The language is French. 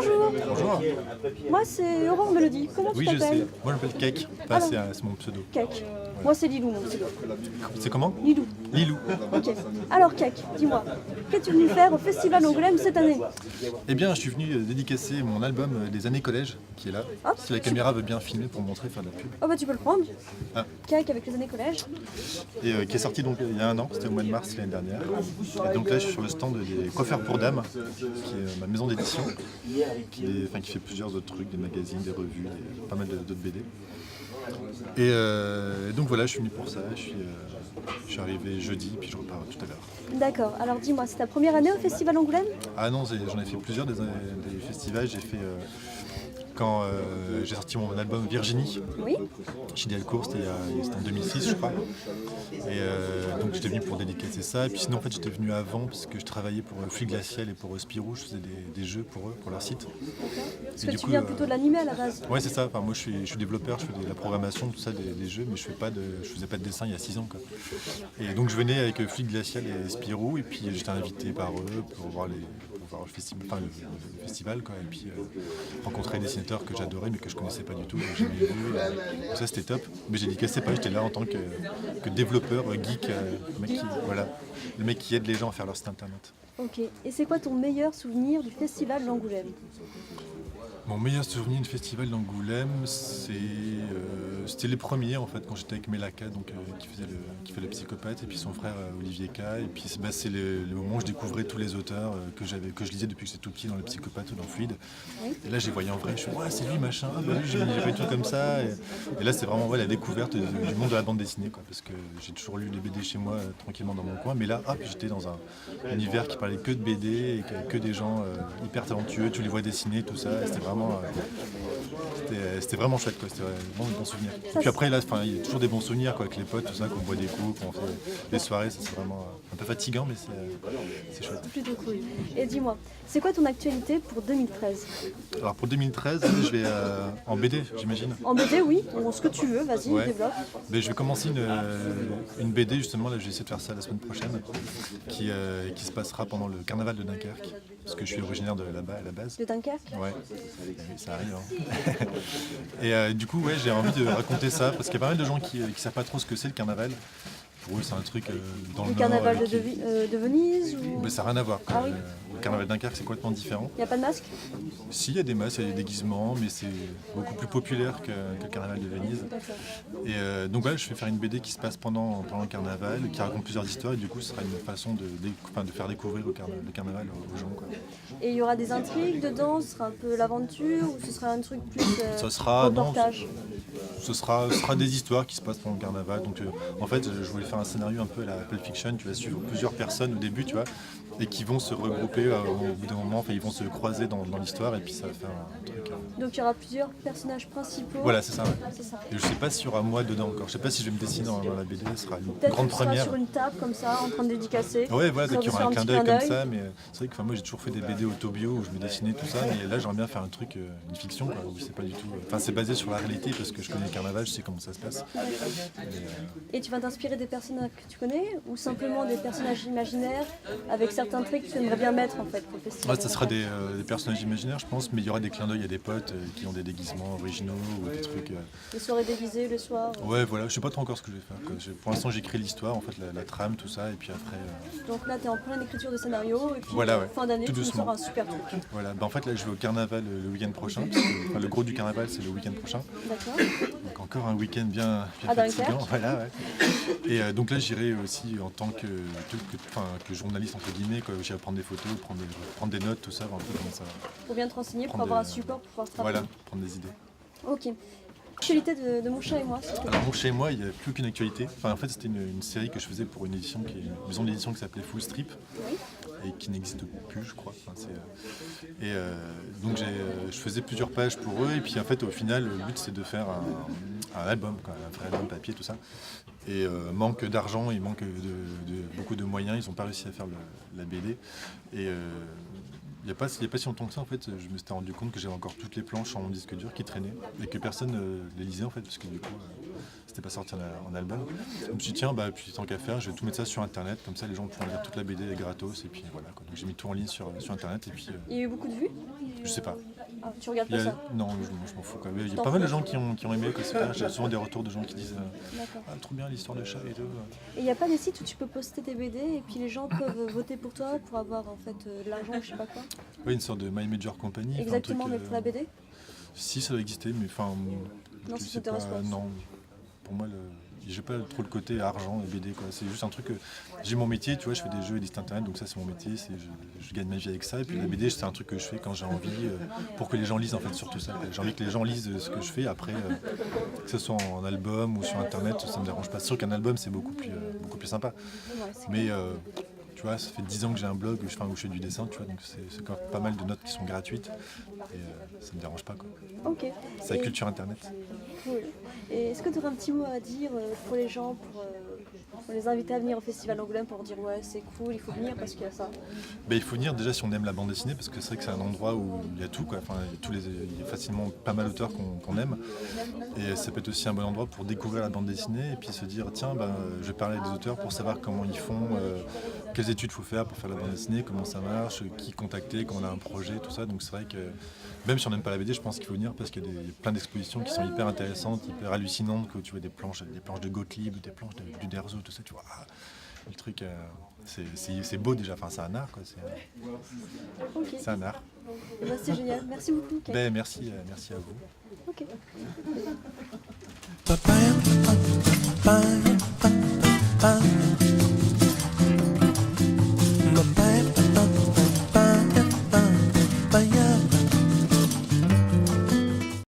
Bonjour, Bonjour. moi c'est Aurore Mélodie. Comment Oui, tu je sais. t'appelles? Moi, je m'appelle Cake. Enfin, c'est mon pseudo. Cake. Moi c'est Lilou, mon pseudo. C'est comment? Lilou. Lilou. Ok. Alors Cake, dis-moi, qu'es-tu venu faire au Festival Angoulême cette année? Eh bien, je suis venu dédicacer mon album des années collège, qui est là. Hop, Si la caméra veut bien filmer pour montrer, faire de la pub. Oh bah tu peux le prendre. Ah. Cake avec les années collège. Et qui est sorti donc il y a un an, c'était au mois de mars l'année dernière. Et donc là, je suis sur le stand des Coiffeurs pour Dames, qui est ma maison d'édition, qui fait plusieurs autres trucs, des magazines, des revues, pas mal d'autres BD. Et donc voilà, je suis venu pour ça. Je suis arrivé jeudi, puis je repars tout à l'heure. D'accord, alors dis-moi, c'est ta première année au Festival Angoulême? Ah non, j'en ai fait plusieurs des festivals. J'ai fait quand j'ai sorti mon album Virginie Oui. chez Delcourt, c'était en 2006 je crois. Et donc j'étais venu pour dédicacer ça. Et puis sinon en fait j'étais venu avant parce que je travaillais pour Fluide Glacial et pour Spirou. Je faisais des jeux pour eux, pour leur site. Parce que tu viens plutôt de l'animé à la base. Ouais, c'est ça. Enfin, moi je suis développeur, je fais de la programmation, tout ça, des jeux, mais je faisais pas de dessin il y a 6 ans, quoi. Et donc je venais avec Fluide Glacial et Spirou, et puis j'étais invité par eux pour voir le festival, quoi. Et puis rencontrer des dessinateurs que j'adorais mais que je connaissais pas du tout, que j'ai jamais vu. Donc ça c'était top. Mais j'ai dédicacé pas, j'étais là en tant que développeur, geek, le mec qui aide les gens à faire leur site internet. Ok, et c'est quoi ton meilleur souvenir du Festival d'Angoulême? Mon meilleur souvenir du festival d'Angoulême, c'était les premiers en fait, quand j'étais avec Mélaka, donc, qui fait le psychopathe, et puis son frère Olivier K. Et puis c'est le moment où je découvrais tous les auteurs que je lisais depuis que j'étais tout petit dans le psychopathe ou dans Fluide. Oui. Et là je les voyais en vrai, je suis ouais, c'est lui machin, ah, bah, lui j'ai pas tout comme ça. Et là c'est vraiment la découverte du monde de la bande dessinée, quoi, parce que j'ai toujours lu des BD chez moi tranquillement dans mon coin, mais là hop, j'étais dans un univers qui parlait que de BD et que des gens hyper talentueux, tu les vois dessiner, tout ça, et c'était vraiment chouette, quoi. C'était vraiment de bons souvenirs. Et puis après là, il y a toujours des bons souvenirs, quoi, avec les potes, tout ça, qu'on boit des coups, qu'on fait des soirées, ça, c'est vraiment un peu fatigant, mais c'est chouette. C'est plutôt cool. Et dis-moi, c'est quoi ton actualité pour 2013? Alors pour 2013, je vais en BD, j'imagine. En BD, oui, ou ce que tu veux, vas-y, Ouais. développe. Mais je vais commencer une BD justement, là je vais essayer de faire ça la semaine prochaine, qui se passera pendant le carnaval de Dunkerque, parce que je suis originaire de là-bas à la base. De Dunkerque? Ouais, oui, ça arrive. Hein. Et du coup, ouais, j'ai envie de raconter ça, parce qu'il y a pas mal de gens qui savent pas trop ce que c'est le carnaval. Pour eux, c'est un truc dans le Le Nord. carnaval de Venise ou... Mais ça n'a rien à voir, quoi. Ah oui. Le carnaval de Dunkerque, c'est complètement différent. Il n'y a pas de masque? Si, il y a des masques, il y a des déguisements, mais c'est beaucoup plus populaire que le carnaval de Venise. Et donc voilà, je vais faire une BD qui se passe pendant le carnaval, qui raconte plusieurs histoires, et du coup, ce sera une façon de faire découvrir le carnaval aux gens, quoi. Et il y aura des intrigues dedans, ce sera un peu l'aventure ou ce sera un truc plus Ça sera, reportage? ce sera des histoires qui se passent pendant le carnaval. Donc en fait, je voulais faire un scénario un peu à la Pulp Fiction. Tu vas suivre plusieurs personnes au début, tu vois, et qui vont se regrouper au bout d'un moment. Enfin, ils vont se croiser dans l'histoire, et puis ça va faire un truc. Donc il y aura plusieurs personnages principaux. Voilà, c'est ça. Ouais. C'est ça. Et je sais pas s'il y aura moi dedans encore. Je sais pas si je vais me dessiner dans la BD. Ce sera une Peut-être grande que tu seras première. sur une table comme ça, en train de dédicacer. Ouais, voilà, Ça qu'il y va aura un se clin faire d'œil comme ça, mais c'est vrai que moi j'ai toujours fait des BD auto-bio où je me dessinais tout ça, mais là j'aimerais bien faire un truc, une fiction, quoi, où c'est pas du tout. Enfin, c'est basé sur la réalité parce que je connais le carnaval, je sais comment ça se passe. Et tu vas t'inspirer des personnages que tu connais ou simplement des personnages imaginaires avec certains traits que tu aimerais bien mettre en fait pour le festival? Ouais, ça sera des personnages imaginaires, je pense, mais il y aura des clins d'œil à des potes qui ont des déguisements originaux ou des trucs. Les soirées déguisées le soir. Ouais, voilà, je sais pas trop encore ce que je vais faire, quoi. Pour l'instant, j'écris l'histoire, en fait, la trame, tout ça, et puis après. Donc là, tu es en pleine écriture de scénario et puis Voilà, ouais. fin d'année, Tout tu nous doucement. sors un super truc. Voilà, en fait, là, je vais au carnaval le week-end prochain, parce que, le gros du carnaval, c'est le week-end prochain. D'accord. Donc encore un week-end bien À fatigant, Dunkerque. voilà, ouais. Et donc là, j'irai aussi en tant que journaliste entre guillemets, quoi. J'irai prendre des photos, prendre des notes, tout ça, voir un peu comment ça. Pour bien te renseigner, pour Prendre avoir un des- support pour pouvoir travailler. Voilà, prendre des idées. Ok. Actualité de Mon chat et moi, s'il te plaît. Alors mon chez moi, il n'y a plus aucune actualité. Enfin, en fait, c'était une série que je faisais pour une maison d'édition qui s'appelait Full Strip Oui. et qui n'existe plus, je crois. Enfin, donc je faisais plusieurs pages pour eux, et puis en fait, au final, le but c'est de faire un album, quoi, un vrai album papier, tout ça. Et manque d'argent et manque de beaucoup de moyens, ils n'ont pas réussi à faire la BD. Et il n'y a pas si longtemps que ça, en fait, je me suis rendu compte que j'avais encore toutes les planches sur mon disque dur qui traînaient et que personne les lisait, en fait, parce que du coup, c'était pas sorti en album. Donc je me suis dit, tiens, puis tant qu'à faire, je vais tout mettre ça sur internet, comme ça les gens pourront lire toute la BD gratos, et puis voilà, quoi. Donc j'ai mis tout en ligne sur internet, et puis Il y a eu beaucoup de vues? Je sais pas. Ah, tu regardes Il y pas a- ça? Non, je m'en fous quoi. Mais il y a T'en pas mal de fous. gens qui ont aimé, que c'est bien. J'ai souvent des retours de gens qui disent D'accord. ah, trop bien l'histoire de chat et tout. Et il n'y a pas des sites où tu peux poster tes BD et puis les gens peuvent voter pour toi pour avoir en fait de l'argent ou je sais pas quoi? Oui, une sorte de My Major Company. enfin, un Exactement, truc, mais pour la BD? Si ça doit exister, mais enfin. Non, tu ça sais t'intéresse pas. Non, pour moi, j'ai pas trop le côté argent et BD quoi. C'est juste un truc que j'ai mon métier, tu vois, je fais des jeux et des sites internet, donc ça c'est mon métier, je gagne ma vie avec ça. Et puis la BD c'est un truc que je fais quand j'ai envie, pour que les gens lisent en fait surtout ça. J'ai envie que les gens lisent ce que je fais. Après, que ce soit en album ou sur internet, ça me dérange pas. C'est sûr qu'un album c'est beaucoup plus sympa. Ouais, c'est Mais tu vois, ça fait 10 ans que j'ai un blog où je fais du dessin, tu vois, donc c'est quand même pas mal de notes qui sont gratuites et ça me dérange pas quoi. Ok. C'est la Et- culture internet. Cool. Et est-ce que tu aurais un petit mot à dire pour les gens, pour les inviter à venir au Festival d'Angoulême pour dire ouais c'est cool, il faut venir parce qu'il y a ça? Ben, il faut venir déjà si on aime la bande dessinée parce que c'est vrai que c'est un endroit où il y a tout quoi. Enfin, il y a facilement pas mal d'auteurs qu'on aime et ça peut être aussi un bon endroit pour découvrir la bande dessinée et puis se dire tiens ben, je vais parler avec des auteurs pour savoir comment ils font, quelles études il faut faire pour faire la bande dessinée, comment ça marche, qui contacter, quand on a un projet, tout ça. Donc c'est vrai que même si on n'aime pas la BD, je pense qu'il faut venir parce qu'il y a plein d'expositions qui sont hyper intéressantes, hyper hallucinantes, que tu vois des planches de Gottlieb, des planches du Derzo, tout ça, tu vois. Le truc, c'est beau déjà, enfin c'est un art quoi, Ok. c'est un art. Bah, c'est génial. Merci beaucoup. Kate. Ben, merci à vous. Ok. Ba-bam, ba-bam.